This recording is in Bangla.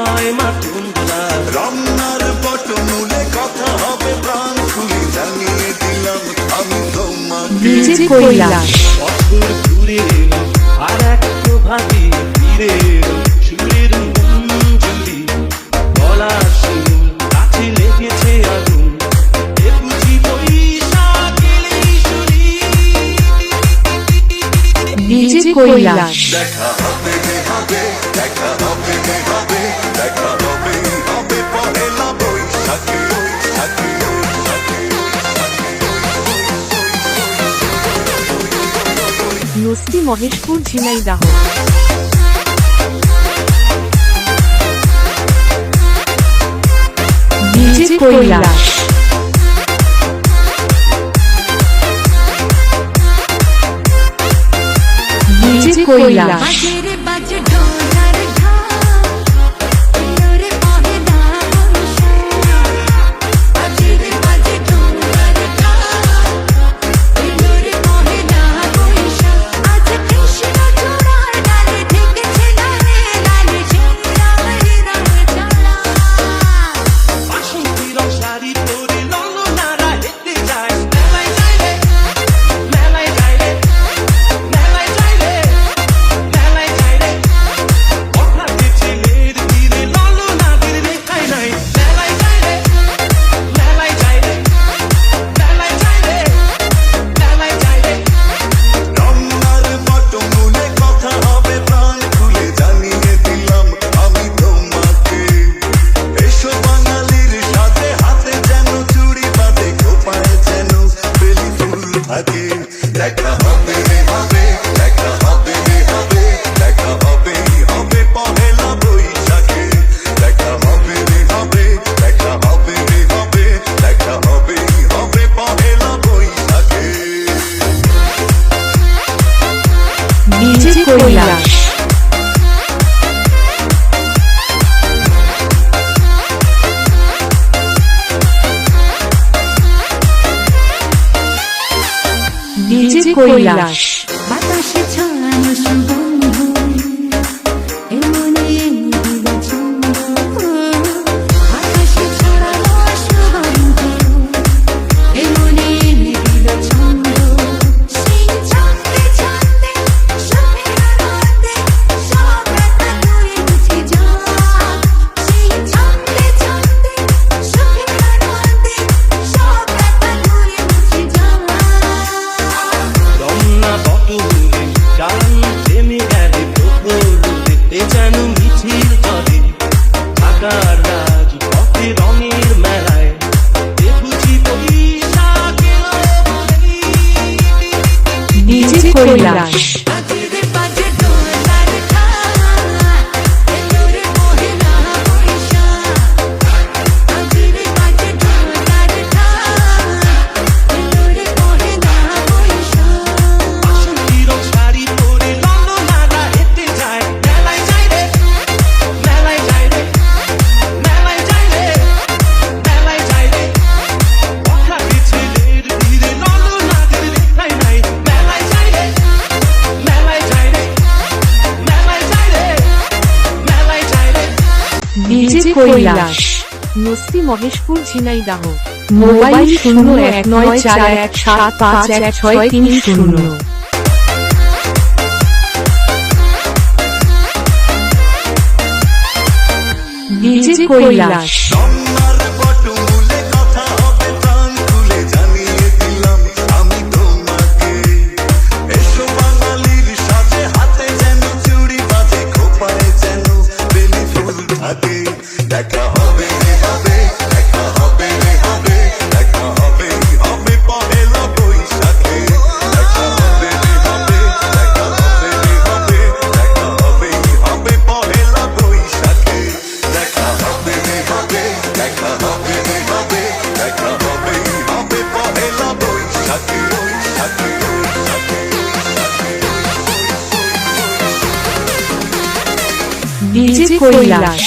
হয় মাতুন্দা রমনার পটমূলে কথা হবে প্রাণ খুলে জানিয়ে দিলাম আমি তোমাকে ডিজে কৈলাস বছর ঘুরে এলো আর এক প্রভাতে ফিরে এলো সুরের মঞ্জুরি গলার সুর কাছে লেগেছে আগুন এ বুঝি বৈশাখের সুরি ডিজে কৈলাস দেখা হবে হবে দেখা হবে হবে দেখা হবে হবে পহেলা বৈশাখে বৈশাখে নস্তি মহেশপুর ঝিনাইদহ ডিজে কৈলাস ডিজে কৈলাস বাসন্তী রং শাড়ি পরে ললনারা হেঁটে যায় মেলায় যায় রে মেলায় যায় রে মেলায় যায় রে মেলায় যায় রে হঠাৎ ছেলের তীরে ললনাদের রেখায় নাই মেলায় যায় রে মেলায় যায় রে মেলায় যায় রে মেলায় যায় রে রমনার পটমূলে কথা হবে প্রাণ খুলে জানিয়ে দিলাম আমি তোমাকে এসো বাঙালির সাথে হাতে যেন চুড়ি বাঁধে খোপায় যেন বেলি ফুল থাকে দেখা হবে হবে দেখা হবে হবে দেখা হবে হবে পহেলা বৈশাখে দেখা হবে হবে দেখা হবে হবে দেখা হবে হবে পহেলা বৈশাখে ডিজে কৈলাস ডিজে কৈলাস বাতাসে ছড়ানো সুগন্ধ এমনি দিবা ছন্দ বাতাসে ছড়ানো সুগন্ধ এমনি দিবা ছন্দ সেই ছন্দে ছন্দে সুখের আনন্দে সব ব্যথা দূরে মুছে যায় সেই ছন্দে ছন্দে সুখের আনন্দে সব ব্যথা দূরে মুছে যায় রমনা বটমূলে গান থেমে গেলে প্রহরুতে যেন মিছিল চলে ঢাকার রাজপথে রঙের মেলায় এ বুঝি বৈশাখের বলেই। ডিজে কৈলাস বাজে বাজে দোলার খাওয়া এলোরে মহিলা বৈশাখ বাজে বাজে দোলার খাওয়া এলোরে মহিলা বৈশাখ বাসন্তী রং শাড়ি পরে ললনারা হেঁটে যায় মেলায় যায় রে মেলায় যায় রে মেলায় যায় রে মেলায় যায় রে হঠাৎ ছেলের ভিড়ে ললনাদের রেখায় নাই মেলায় যায় রে মেলায় যায় রে মেলায় যায় রে মেলায় যায় রে ডিজে কৈলাস নস্তি মহেশপুর ঝিনাইদহ মোবাইল 019417516330 ডিজে কৈলাস রমনার পটমূলে কথা হবে প্রাণ খুলে জানিয়ে দিলাম আমি তোমাকে এসো বাঙালির সাথে হাতে যেন চুড়ি বাঁধে খোপায় যেন বেলি ফুল থাকে দেখা হবে হবে দেখা হবে হবে দেখা হবে হবে পহেলা বৈশাখে দেখা হবে হবে দেখা হবে হবে দেখা হবে হবে পহেলা বৈশাখে দেখা হবে হবে দেখা হবে হবে দেখা হবে হবে পহেলা বৈশাখে বৈশাখে বৈশাখে ডিজে কৈলাস